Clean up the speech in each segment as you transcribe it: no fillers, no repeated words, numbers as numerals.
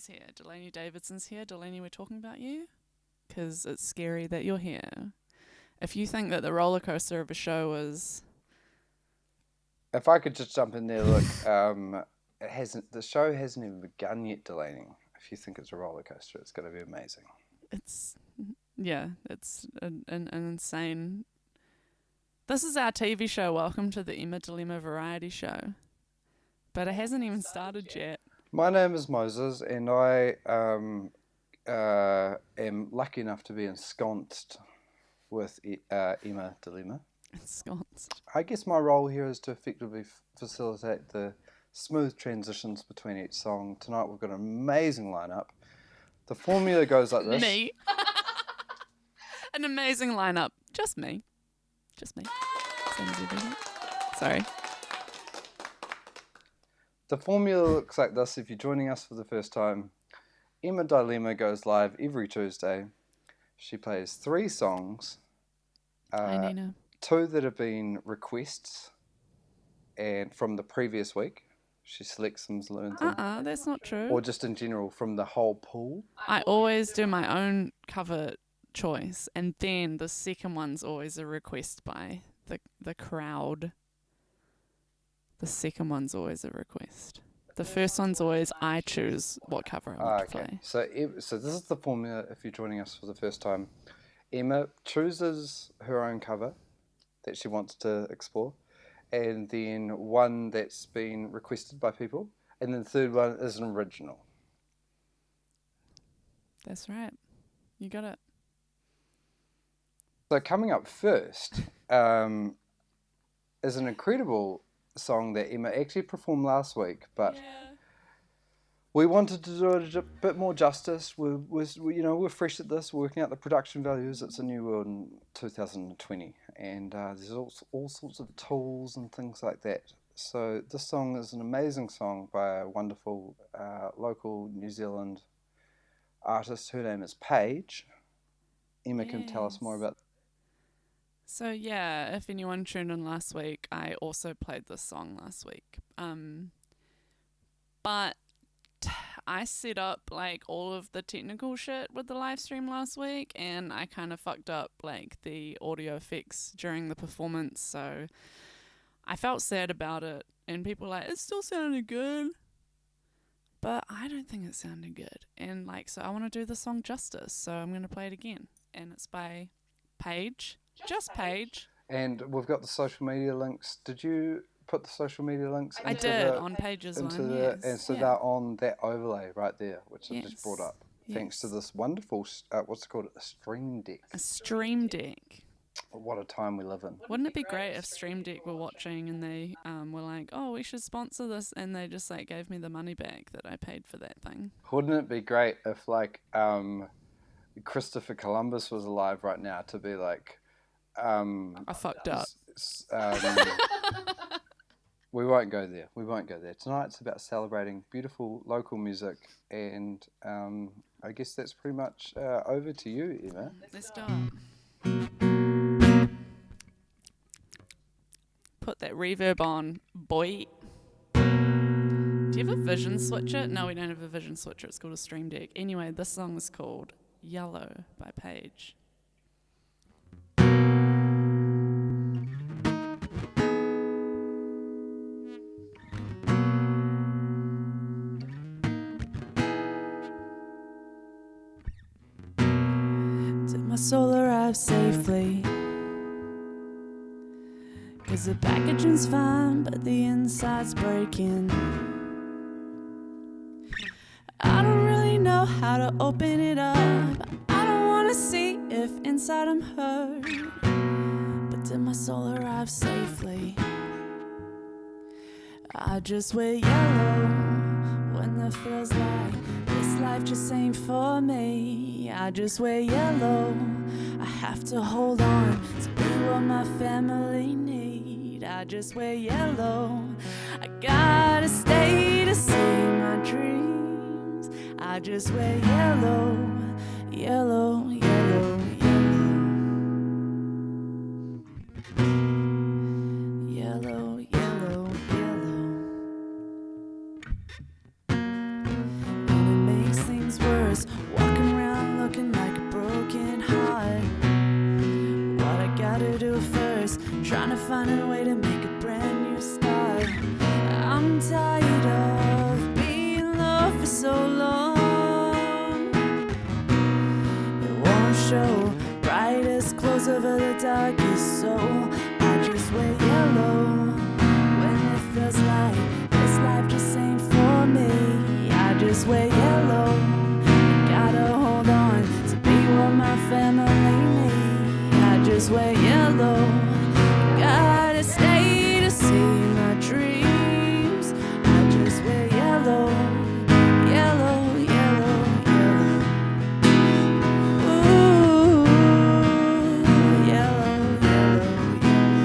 Delaney's here. Delaney Davidson's here. Delaney, we're talking about you because it's scary that you're here. If you think that the roller coaster of a show is... If I could just jump in there, look, the show hasn't even begun yet, Delaney. If you think it's a roller coaster, it's going to be amazing. It's an insane... This is our TV show. Welcome to the Emma Dilemma variety show. But it hasn't even started yet. My name is Moses, and I am lucky enough to be ensconced with Emma Dilemma. Ensconced. I guess my role here is to effectively facilitate the smooth transitions between each song. Tonight we've got an amazing lineup. The formula goes like this. Me. An amazing lineup. Just me. Same as everything. Sorry. The formula looks like this. If you're joining us for the first time, Emma Dilemma goes live every Tuesday. She plays 3 songs. Hi, Nina. 2 that have been requests and from the previous week. She selects them, learns them. That's not true. Or just in general from the whole pool. I always do my own cover choice, and then the second one's always a request by the crowd. The second one's always a request. The first one's always I choose what cover I want to play. So this is the formula if you're joining us for the first time. Emma chooses her own cover that she wants to explore, and then one that's been requested by people, and then the third one is an original. That's right. You got it. So coming up first is an incredible song that Emma actually performed last week, but we wanted to do it a bit more justice. We're fresh at this, working out the production values. It's a new world in 2020, and there's all sorts of tools and things like that. So this song is an amazing song by a wonderful local New Zealand artist. Her name is Paige. Emma can tell us more about that. So yeah, if anyone tuned in last week, I also played this song last week. But I set up like all of the technical shit with the live stream last week, and I kind of fucked up like the audio effects during the performance, so I felt sad about it, and people were like, it still sounded good. But I don't think it sounded good. And like, so I want to do the song justice, so I'm going to play it again. And it's by Paige. Just Paige. And we've got the social media links. Did you put the social media links I did on Paige's one, yes. And so they're on that overlay right there, which I just brought up. Thanks to this wonderful, what's it called? A Stream Deck. A Stream Deck. What a time we live in. Wouldn't it be great if Stream Deck were watching and they were like, oh, we should sponsor this, and they just like gave me the money back that I paid for that thing? Wouldn't it be great if like Christopher Columbus was alive right now to be like, I fucked up. We won't go there. Tonight it's about celebrating beautiful local music, and I guess that's pretty much over to you, Emma. Let's do it. Put that reverb on, boy. Do you have a vision switcher? No, we don't have a vision switcher. It's called a Stream Deck. Anyway, this song is called Yellow by Paige. Did my soul arrive safely? 'Cause the packaging's fine, but the inside's breaking. I don't really know how to open it up. I don't wanna see if inside I'm hurt. But did my soul arrive safely? I just wear yellow when it feels like this life just ain't for me. I just wear yellow. I have to hold on to be what my family need. I just wear yellow. I gotta stay to see my dreams. I just wear yellow, yellow, yellow, yellow. Yellow, yellow, yellow. And it makes first. Walking around looking like a broken heart. What I gotta do first, trying to find a way to make a brand new start. I'm tired of being loved for so long. It won't show, brightest clothes over the darkest soul. I just wear yellow when it feels like this life just ain't for me. I just wear yellow, I gotta hold on to be what my family need. I just wear yellow, gotta stay to see my dreams. I just wear yellow, yellow, yellow, yellow. Ooh, yellow, yellow, yellow.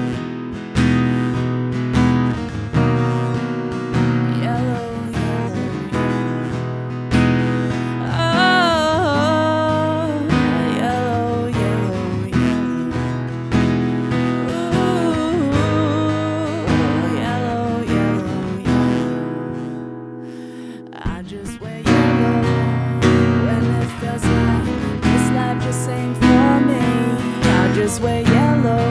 Yellow, yellow, yellow. Oh, yellow, yellow, yellow. Yellow, yellow, yellow. I just wear yellow when it feels like this life just ain't for me. I just wear yellow.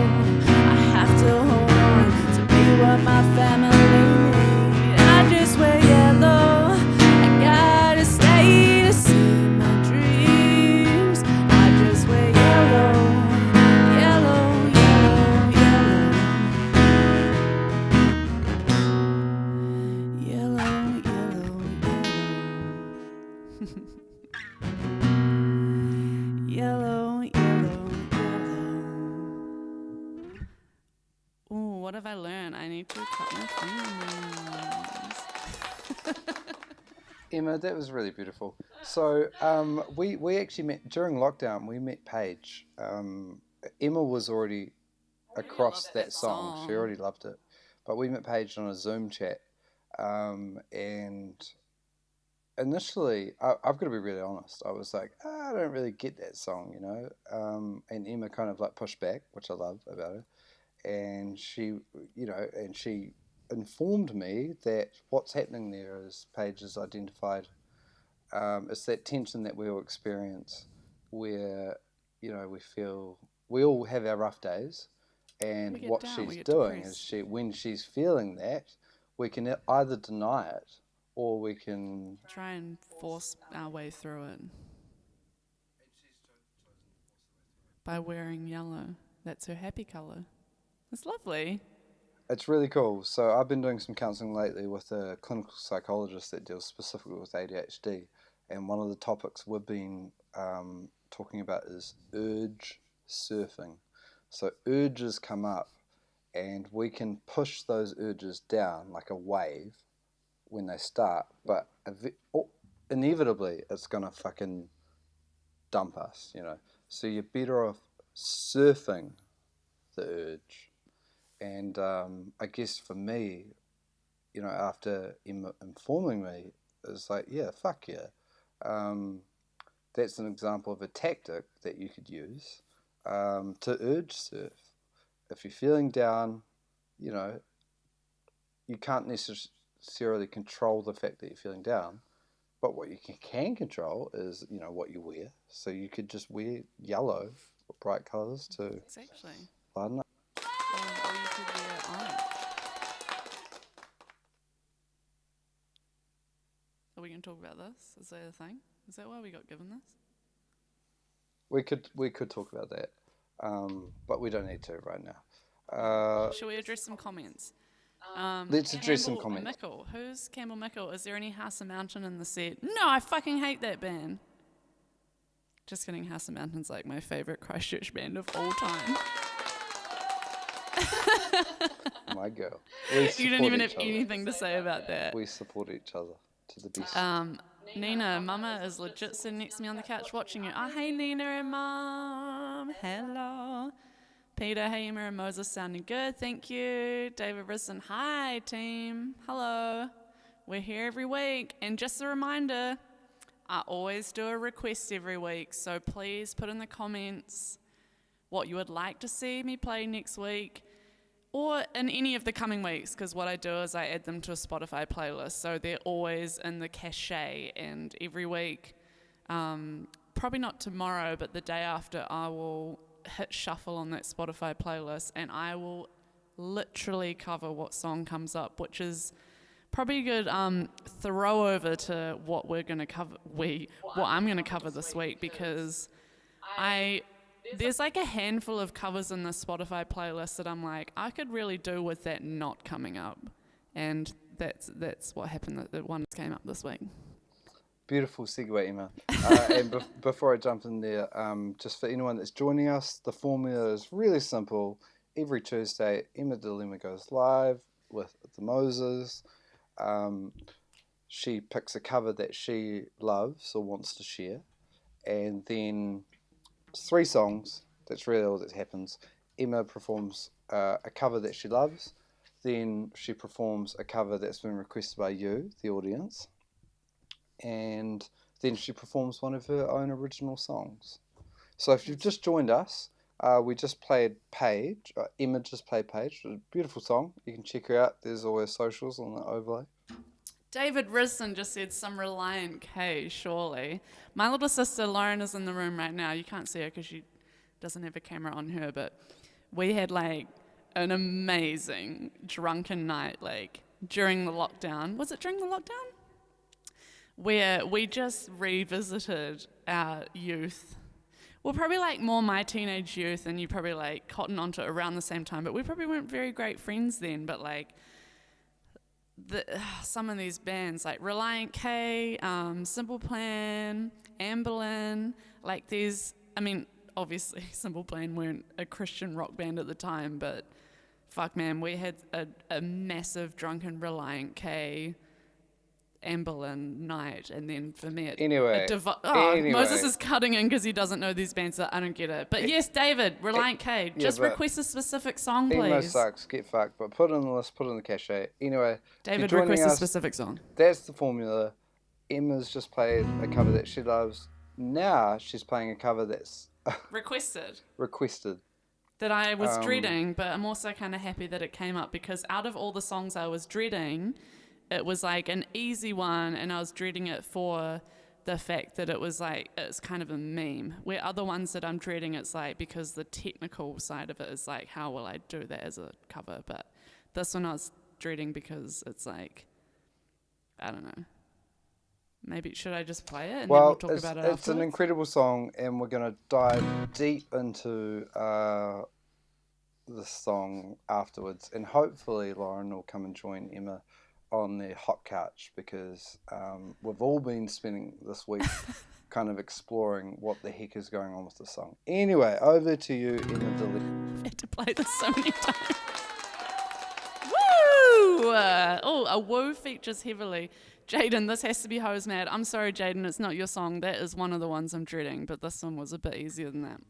I have to hold on to be what my family need. I just wear yellow. I gotta stay to see my dreams. I just wear yellow, yellow, yellow, yellow. Yellow, yellow, yellow. Yellow, yellow, yellow. Ooh, what have I learned? I need to cut my fingernails. Emma, that was really beautiful. So we actually met during lockdown. We met Paige. Emma was already across loved that that song. She song. already loved it. But we met Paige on a Zoom chat. And initially, I've got to be really honest. I was like, I don't really get that song, you know. And Emma kind of like pushed back, which I love about her. And she, you know, and she informed me that what's happening there is Paige has identified it's that tension that we all experience where, you know, we feel we all have our rough days, and We get what down, we she's get doing depressed. is when she's feeling that, we can either deny it or we can Try and force our way through it by wearing yellow. That's her happy colour. It's lovely. It's really cool. So I've been doing some counselling lately with a clinical psychologist that deals specifically with ADHD, and one of the topics we've been talking about is urge surfing. So urges come up, and we can push those urges down like a wave when they start, but inevitably it's gonna fucking dump us, you know. So you're better off surfing the urge. And I guess for me, you know, after informing me, it's like, yeah, fuck yeah. That's an example of a tactic that you could use to urge surf. If you're feeling down, you know, you can't necessarily control the fact that you're feeling down, but what you can control is, you know, what you wear. So you could just wear yellow or bright colours to Exactly. lighten up. Or you could wear orange. Are we going to talk about this? Is that a thing? Is that why we got given this? We could talk about that, but we don't need to right now. Shall we address some comments? Let's address some Campbell comments. Mickle. Who's Campbell Mickle? Is there any House of Mountain in the set? No, I fucking hate that band. Just kidding. House of Mountain's like my favourite Christchurch band of all time. My girl. You don't even have anything to say about that. We support each other to the best. Nina, Mama is legit sitting next to me on the couch watching you. Oh, hey, Nina and Mom. Hello. Peter, hey, Emma and Moses, sounding good. Thank you. David Rison, hi, team. Hello. We're here every week. And just a reminder, I always do a request every week. So please put in the comments what you would like to see me play next week, or in any of the coming weeks, because what I do is I add them to a Spotify playlist, so they're always in the cache, and every week probably not tomorrow, but the day after, I will hit shuffle on that Spotify playlist, and I will literally cover what song comes up, which is probably a good throw over to what we're gonna cover. What I'm gonna cover this week, because there's like a handful of covers in the Spotify playlist that I'm like, I could really do with that not coming up, and that's what happened. The one that came up this week. Beautiful segue, Emma. And before I jump in there, just for anyone that's joining us, the formula is really simple. Every Tuesday, Emma DeLima goes live with the Moses. She picks a cover that she loves or wants to share, and then 3 songs. That's really all that happens. Emma performs a cover that she loves, then she performs a cover that's been requested by you, the audience, and then she performs one of her own original songs. So if you've just joined us, we just played Paige. Emma just played Paige. It's a beautiful song. You can check her out. There's all her socials on the overlay. David Risson just said some Reliant K, surely. My little sister Lauren is in the room right now. You can't see her because she doesn't have a camera on her, but we had like an amazing drunken night like during the lockdown. Was it during the lockdown? Where we just revisited our youth. Well, probably like more my teenage youth, and you probably like cotton onto it around the same time, but we probably weren't very great friends then, but like some of these bands like Reliant K, Simple Plan, Amberlin, like these, I mean, obviously Simple Plan weren't a Christian rock band at the time, but fuck man, we had a massive drunken Reliant K, Amberlin night, and then for me anyway. Moses is cutting in because he doesn't know these bands, that I don't get it. But yes, David, Reliant K, just request a specific song, please. Emo sucks, get fucked, but put it on the list, put it in the cachet. Anyway, David, request a specific song. That's the formula. Emma's just played a cover that she loves. Now she's playing a cover that's requested. That I was dreading, but I'm also kind of happy that it came up, because out of all the songs I was dreading, it was like an easy one, and I was dreading it for the fact that it was like, it's kind of a meme. Where other ones that I'm dreading, it's like because the technical side of it is like, how will I do that as a cover? But this one I was dreading because it's like, I don't know. Maybe should I just play it and then we'll talk about it afterwards? It's an incredible song, and we're going to dive deep into the song afterwards, and hopefully Lauren will come and join Emma on the hot couch, because we've all been spending this week kind of exploring what the heck is going on with the song. Anyway, over to you, Emma DeLima. I've had to play this so many times. Woo! A woo features heavily. Jaden, this has to be Hose Mad. I'm sorry, Jaden, it's not your song. That is one of the ones I'm dreading, but this one was a bit easier than that.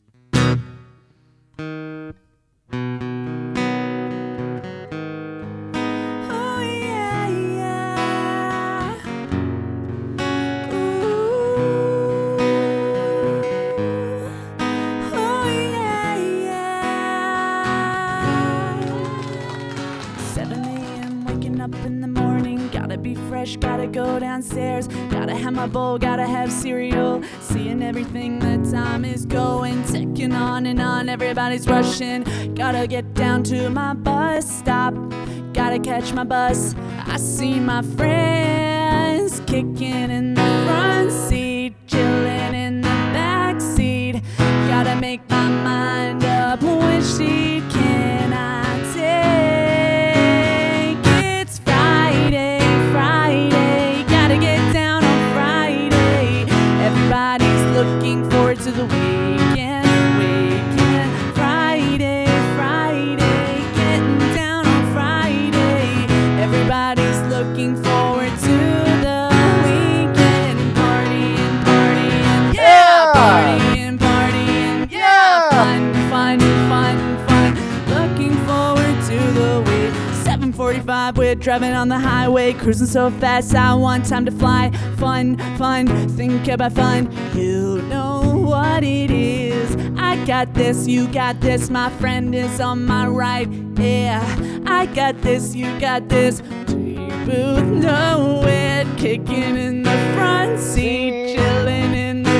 Gotta go downstairs, gotta have my bowl, gotta have cereal. Seeing everything, the time is going, ticking on and on, everybody's rushing. Gotta get down to my bus stop, gotta catch my bus. I see my friends kicking in the front seat, chilling in the back seat. Gotta make my mind up, which seat can I take? It's Friday, gotta get down on Friday. Everybody's looking forward to the weekend. Friday, getting down on Friday. Everybody's looking forward to the weekend. Partying, yeah! Partying, yeah! Fun. Looking forward to the week. 7:45, we're driving on the highway, cruising so fast, I want time to fly. Fun, think about fun. You know what it is. I got this, you got this, my friend is on my right. Yeah, I got this, you got this. Booth, know it, kicking in the front seat, chilling in the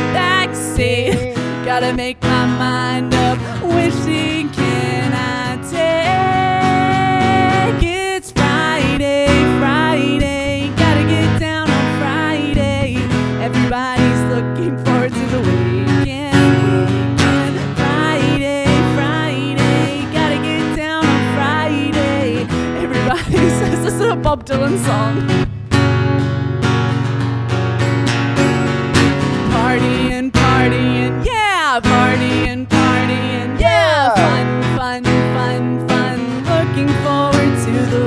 Gotta make my mind up. Which thing can I take? It's Friday, Friday. Gotta get down on Friday. Everybody's looking forward to the weekend. Friday, Friday. Gotta get down on Friday. Everybody says this is a Bob Dylan song. Partying, partying, yeah, partying, partying, yeah, fun, fun, fun, fun. Looking forward to the.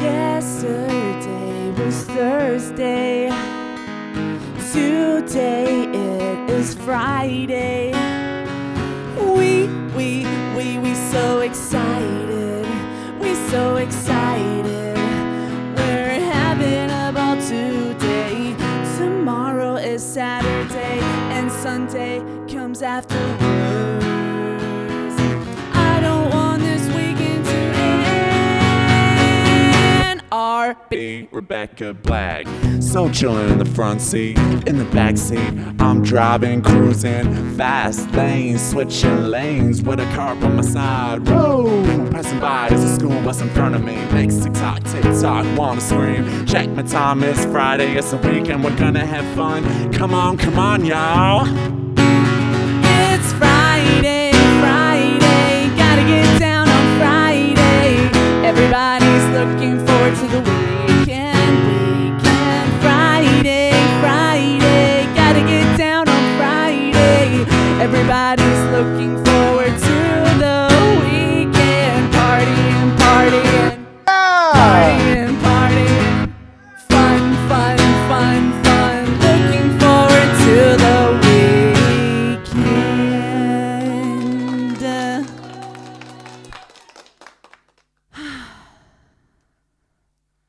Yesterday was Thursday. Today it is Friday. We so excited. We so excited. We're having a ball today. Tomorrow is Saturday and Sunday comes afterwards. I don't want this weekend to end. R.B. Rebecca Black. So chillin' in the front seat, in the back seat. I'm driving, cruising, fast lanes, switching lanes with a car by my side. Whoa! Passing by is a school bus in front of me. Makes tick-tock, tick-tock, wanna scream. Check my time, it's Friday, it's a weekend, we're gonna have fun. Come on, y'all. It's Friday, Friday. Gotta get down on Friday. Everybody's looking forward to the weekend. Friday, Friday. Gotta get down on Friday. Everybody's looking forward to the weekend. Partying, partying. Partying, partying. Fun, fun, fun, fun. Looking forward to the weekend.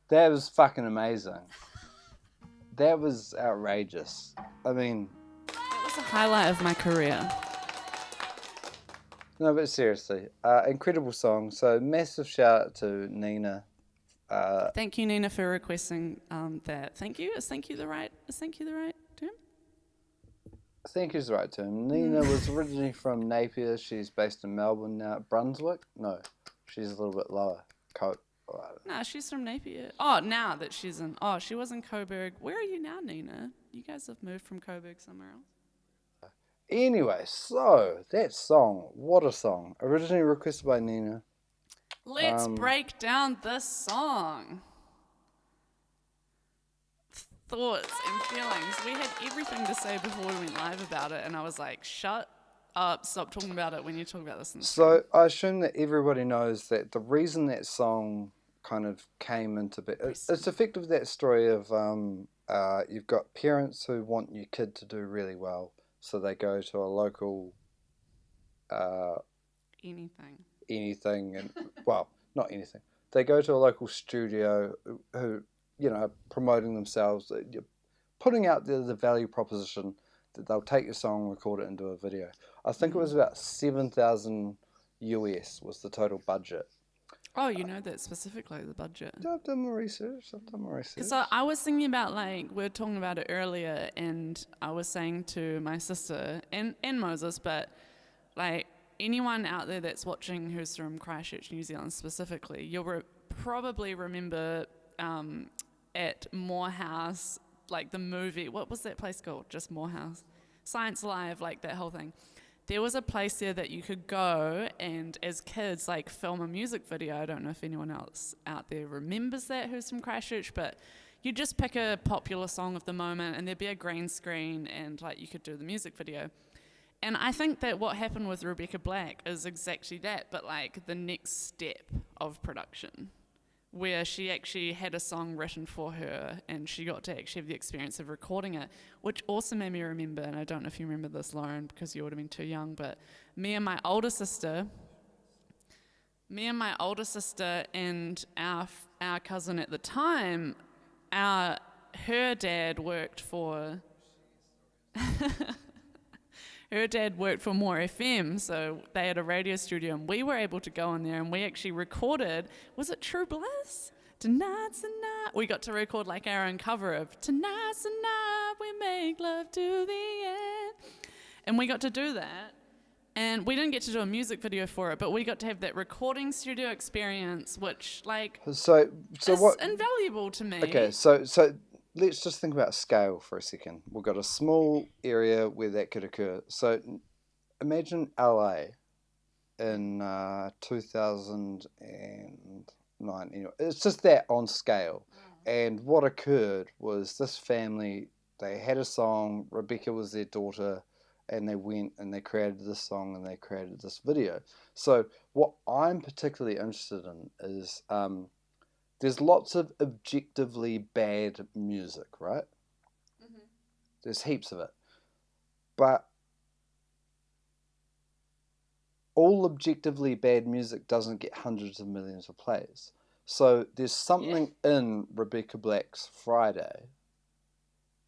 That was fucking amazing. That was outrageous. I mean, It was a highlight of my career. no, but seriously, incredible song. So massive shout out to Nina. Thank you, Nina, for requesting that. Thank you. Is thank you the right term? Thank you's the right term. Nina was originally from Napier. She's based in Melbourne now. Brunswick? No, she's a little bit lower. No, she's from Napier. Oh, now that she's in. Oh, she was in Coburg. Where are you now, Nina? You guys have moved from Coburg somewhere else? Anyway, so that song, what a song. Originally requested by Nina. Let's break down this song. Thoughts and feelings. We had everything to say before we went live about it, and I was like, shut up, stop talking about it when you talk about this. So I assume that everybody knows that the reason that song kind of came into it's effective that story of you've got parents who want your kid to do really well, so they go to a local anything and well, not anything. They go to a local studio who are promoting themselves, putting out the value proposition that they'll take your song, record it into a video. I think it was about $7,000 US was the total budget. Oh, you know that specifically, the budget. I've done my research. Because I was thinking about, like, we were talking about it earlier, and I was saying to my sister and Moses, but, like, anyone out there that's watching who's from Christchurch, New Zealand specifically, you'll probably remember at Morehouse, like the movie, what was that place called? Just Morehouse. Science Live, like that whole thing. There was a place there that you could go and as kids like film a music video. I don't know if anyone else out there remembers that who's from Christchurch, but you just pick a popular song of the moment and there'd be a green screen and like you could do the music video. And I think that what happened with Rebecca Black is exactly that, but like the next step of production, where she actually had a song written for her and she got to actually have the experience of recording it, which also made me remember, and I don't know if you remember this, Lauren, because you would have been too young, but me and my older sister and our cousin at the time, her dad worked for More FM, so they had a radio studio, and we were able to go in there, and we actually recorded, was it True Bliss? Tonight's the night. We got to record like our own cover of Tonight's the night we make love to the end. And we got to do that. And we didn't get to do a music video for it, but we got to have that recording studio experience, which, like, So is what? invaluable to me. Okay, so let's just think about scale for a second. We've got a small area where that could occur. So imagine LA in 2009. You know, it's just that on scale. And what occurred was this family, they had a song, Rebecca was their daughter, and they went and they created this song and they created this video. So what I'm particularly interested in is there's lots of objectively bad music, right? Mm-hmm. There's heaps of it. But all objectively bad music doesn't get hundreds of millions of plays. So there's something in Rebecca Black's Friday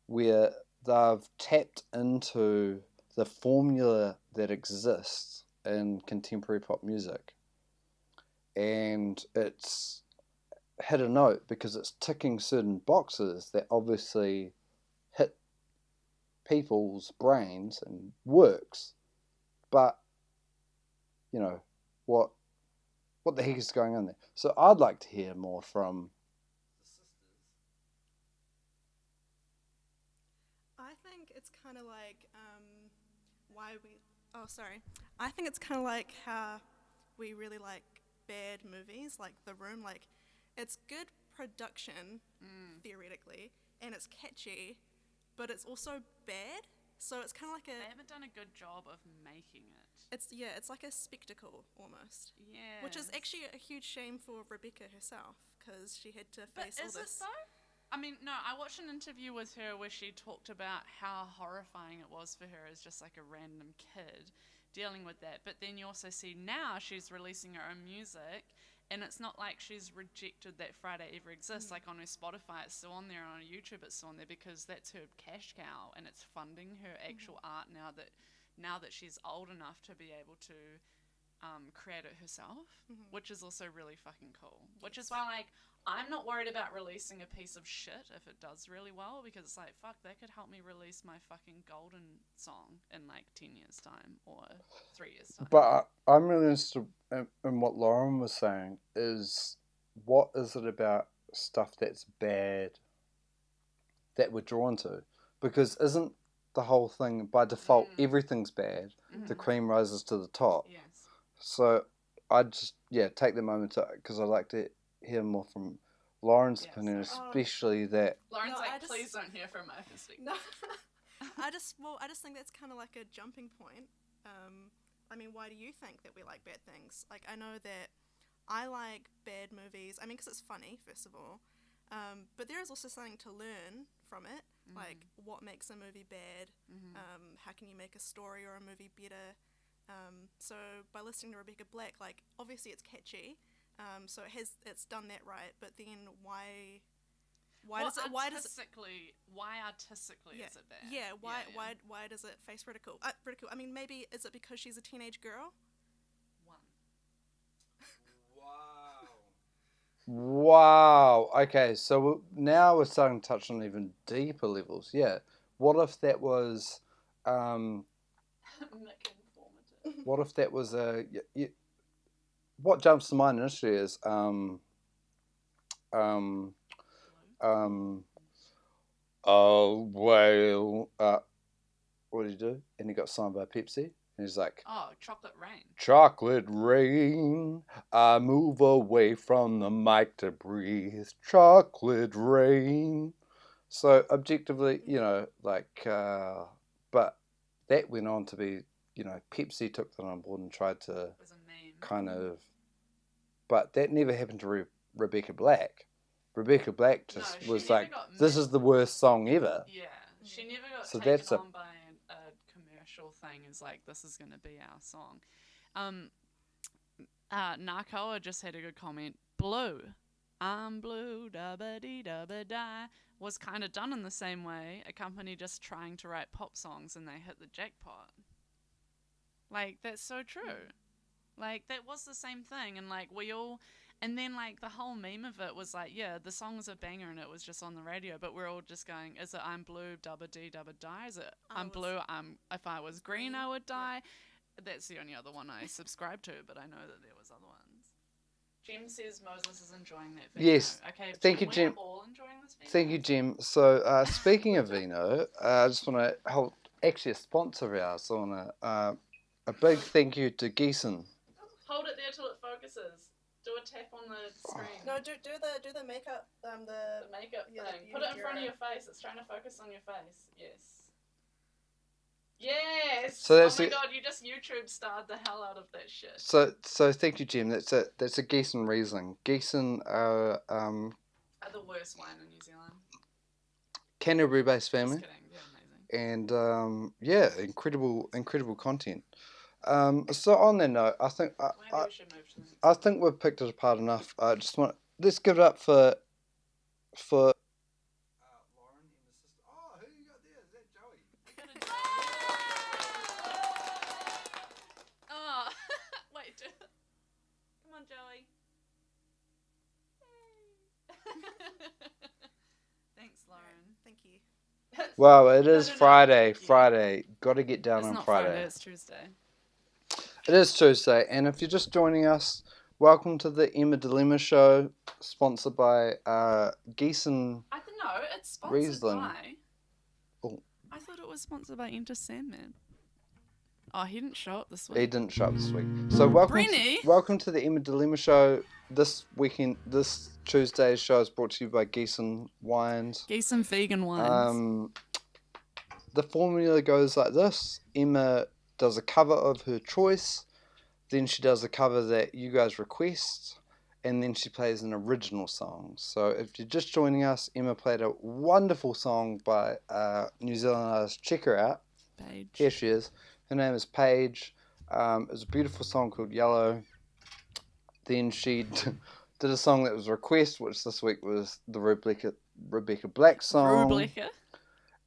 where they've tapped into the formula that exists in contemporary pop music. And it's hit a note because it's ticking certain boxes that obviously hit people's brains and works. But, you know, what the heck is going on there? So I'd like to hear more from the sisters. I think it's kind of like I think it's kind of like how we really like bad movies, like The Room. Like, it's good production, theoretically, and it's catchy, but it's also bad. So it's kind of like They haven't done a good job of making it. It's like a spectacle almost. Yeah. Which is actually a huge shame for Rebecca herself, because she had to face all this. But is it though? I mean, no, I watched an interview with her where she talked about how horrifying it was for her as just like a random kid dealing with that. But then you also see now she's releasing her own music, and it's not like she's rejected that Friday ever exists. Like on her Spotify, it's still on there, and on her YouTube, it's still on there because that's her cash cow, and it's funding her actual art now that she's old enough to be able to create it herself, which is also really fucking cool. Which is why, like, I'm not worried about releasing a piece of shit if it does really well, because it's like, fuck, that could help me release my fucking golden song in like 10 years time or 3 years time. But I'm really interested in what Lauren was saying is, what is it about stuff that's bad that we're drawn to? Because isn't the whole thing, by default, everything's bad, the cream rises to the top? Yes. So I'd just, take the moment to, because I'd like to hear more from Lauren's opinion, especially that. Lauren's please don't hear from my perspective. No. I just think that's kind of like a jumping point. I mean, why do you think that we like bad things? Like, I know that I like bad movies. I mean, because it's funny, first of all. But there is also something to learn from it. Like, what makes a movie bad? How can you make a story or a movie better? So by listening to Rebecca Black, like, obviously it's catchy. So it's done that right. But then why artistically is it bad? Yeah, why does it face ridicule? I mean, maybe is it because she's a teenage girl? Wow. Okay, so now we're starting to touch on even deeper levels. Yeah. What if that was what if that was what jumps to mind initially is oh well, what did he do? And he got signed by Pepsi. And he's like, Chocolate Rain. Chocolate rain, I move away from the mic to breathe. Chocolate rain. So objectively, you know, like, but that went on to be, you know, Pepsi took that on board and tried to kind of, but that never happened to Rebecca Black. Rebecca Black just was like, this is the worst song ever. Yeah, she never got so taken that's on by a commercial thing. Is like, this is going to be our song. Narcoa just had a good comment. Blue. I'm blue, da-ba-dee-da-ba-die, was kind of done in the same way. A company just trying to write pop songs and they hit the jackpot. Like, that's so true. Like, that was the same thing. And, like, we all, And then, like, the whole meme of it was like, yeah, the song was a banger and it was just on the radio, but we're all just going, is it I'm blue, dubba dee, dubba die? Is it I'm blue, if I was green, I would die? That's the only other one I subscribe to, but I know that there was other ones. Jem says Moses is enjoying that video. Yes. Okay, Thank you, Jem. We're all enjoying this video. Thank you, Jem. So, speaking of vino, I just want to help, actually a sponsor of ours, so I want to, a big thank you to Geeson. Hold it there till it focuses. Do a tap on the screen. No, do the makeup the makeup yeah, thing. the Put it in front of your face. It's trying to focus on your face. Yes. Yes. So that's oh my god, you just YouTube starred the hell out of that shit. So thank you, Jem. That's a Geeson Riesling. Geeson are the worst wine in New Zealand. Canterbury-based family. Just kidding. They're amazing. And yeah, incredible content. So on that note, I think Maybe we should move to the next I think we've picked it apart enough. I just want let's give it up for. Lauren and the sister. Oh, who you got there? Is that Joey? Oh, wait. Come on, Joey. Thanks, Lauren. Thank you. Wow, it is No, Friday. thank you. Friday. Got to get down It's on not Friday. Friday, it's Tuesday. It is Tuesday, and if you're just joining us, welcome to the Emma Dilemma Show, sponsored by Geeson. I don't know, it's sponsored Riesling. by... Oh. I thought it was sponsored by Enter Sandman. Oh, he didn't show up this He week. didn't show up this week. So welcome to the Emma Dilemma Show. This Tuesday's show is brought to you by Geeson Wines. Geeson vegan wines. The formula goes like this. Emma does a cover of her choice, then she does a cover that you guys request, and then she plays an original song. So if you're just joining us, Emma played a wonderful song by New Zealand artist. Check her out. Paige. Here she is. Her name is Paige. It's a beautiful song called Yellow. Then she did a song that was a request, which this week was the Rebecca Black song. Rebecca.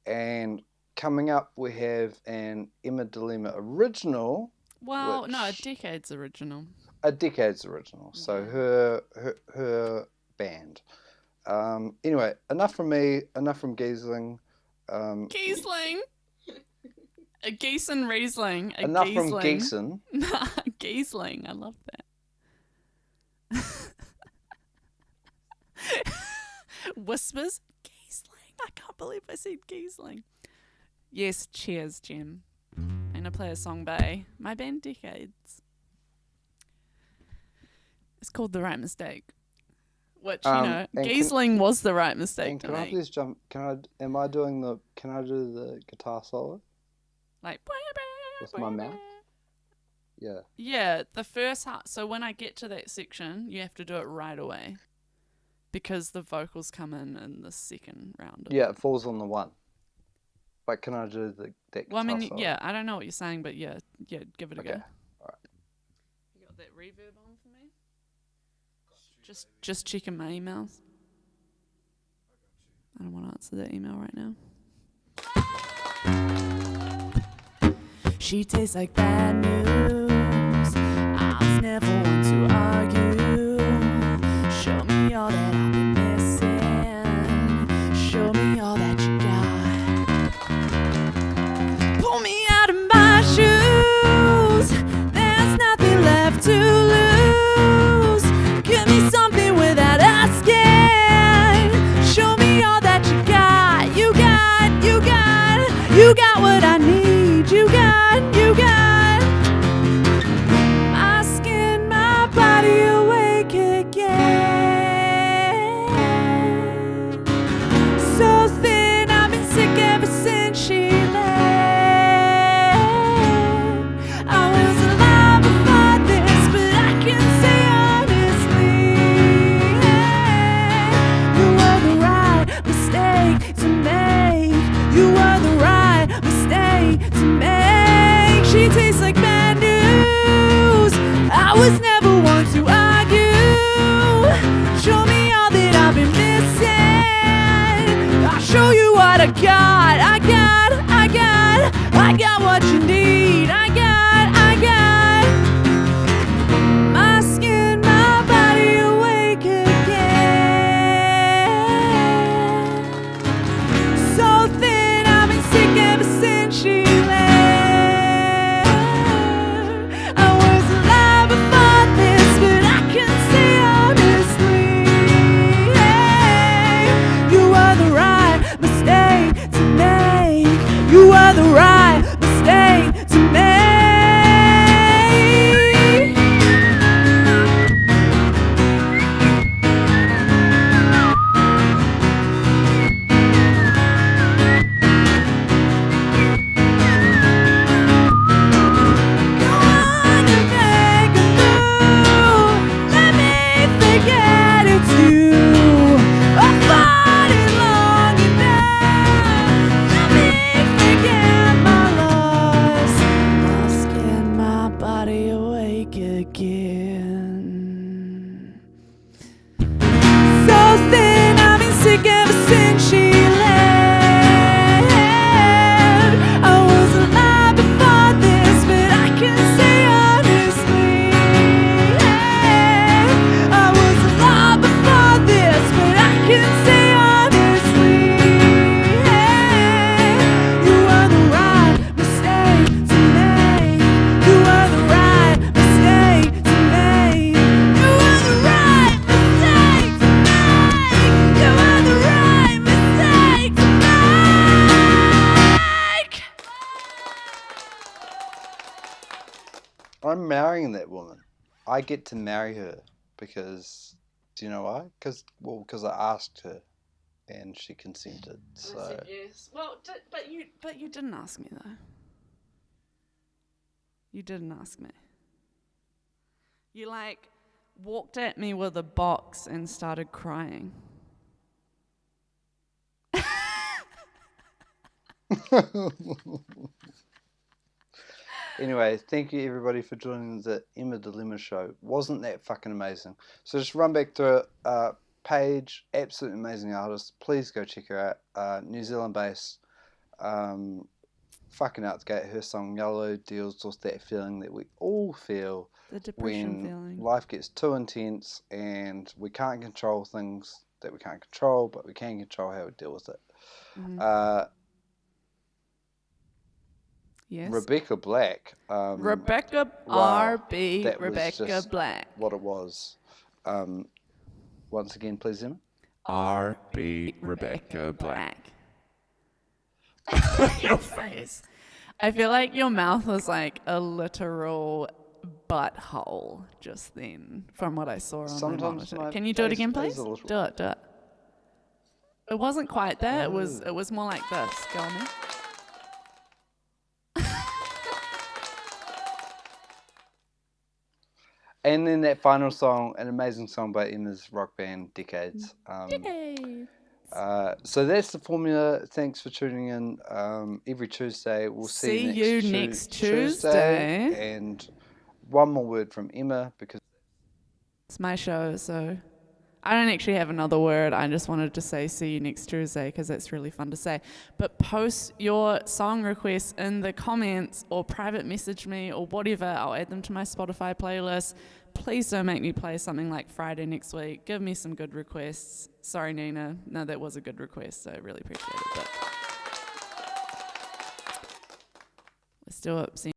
And coming up, we have an Emma Dilemma original. Well, no, a Decade's original. A Decade's original. So her band. Anyway, enough from me. Enough from Giesling. Giesling. A Geeson Riesling. Enough from Geeson. Giesling. I love that. Whispers. Giesling. I can't believe I said Giesling. Yes, cheers, Jem. I'm gonna play a song by my band Decades. It's called The Right Mistake. Which, and Giesling was the right mistake And to can I make. please jump? Can I do the guitar solo Like, with my mouth? Yeah. Yeah, the first half. So when I get to that section, you have to do it right away. Because the vocals come in the second round. Yeah, it falls on the one. But can I do that guitar Well, I mean, solo? yeah, I don't know what you're saying, but yeah, give it a Okay. go. Alright. You got that reverb on for me? Just checking my emails. I don't want to answer that email right now. She tastes like bad news. I was never one to argue. Show me all that I've been missing. Show me all that you got. Pull me out of my shoes. There's nothing left to lose. Give me something without asking. Show me all that you got. You got what I need. You got. My skin, my body awake again. So thin, I've been sick ever since she left. I was alive before this, but I can say honestly, you were the right mistake to make. You were the right mistake to make. She tastes like bad news. I was never one to argue. Show me all that I've been missing. I'll show you what I got. I got what you need. I got my skin, my body away. I'm marrying that woman. I get to marry her because, do you know why? Because I asked her, and she consented. So. I said yes. Well, but you didn't ask me though. You didn't ask me. You like walked at me with a box and started crying. Anyway, thank you everybody for joining the Emma Dilemma show. Wasn't that fucking amazing? So just run back to it. Paige, absolutely amazing artist. Please go check her out. New Zealand based. Fucking out the gate. Her song Yellow deals with that feeling that we all feel The depression when feeling. life gets too intense and we can't control things that we can't control, but we can control how we deal with it. Mm-hmm. Yes. Rebecca Black. Rebecca wow, RB. that was Rebecca just Black. what it was. Once again, please, Emma. R.B. Rebecca Black. Your face. I feel like your mouth was like a literal butthole just then, from what I saw on Sometimes my my monitor. Can you do it face again, is please? a little- Do it. It wasn't quite that. It was more like this. Go on then. And then that final song, an amazing song by Emma's rock band, Decades. Yay. So that's the formula. Thanks for tuning in every Tuesday. We'll see you next Tuesday. And one more word from Emma, because It's my show, so I don't actually have another word. I just wanted to say see you next Tuesday because that's really fun to say. But post your song requests in the comments or private message me or whatever. I'll add them to my Spotify playlist. Please don't make me play something like Friday next week. Give me some good requests. Sorry, Nina. No, that was a good request, so I really appreciate it. But let's do it. See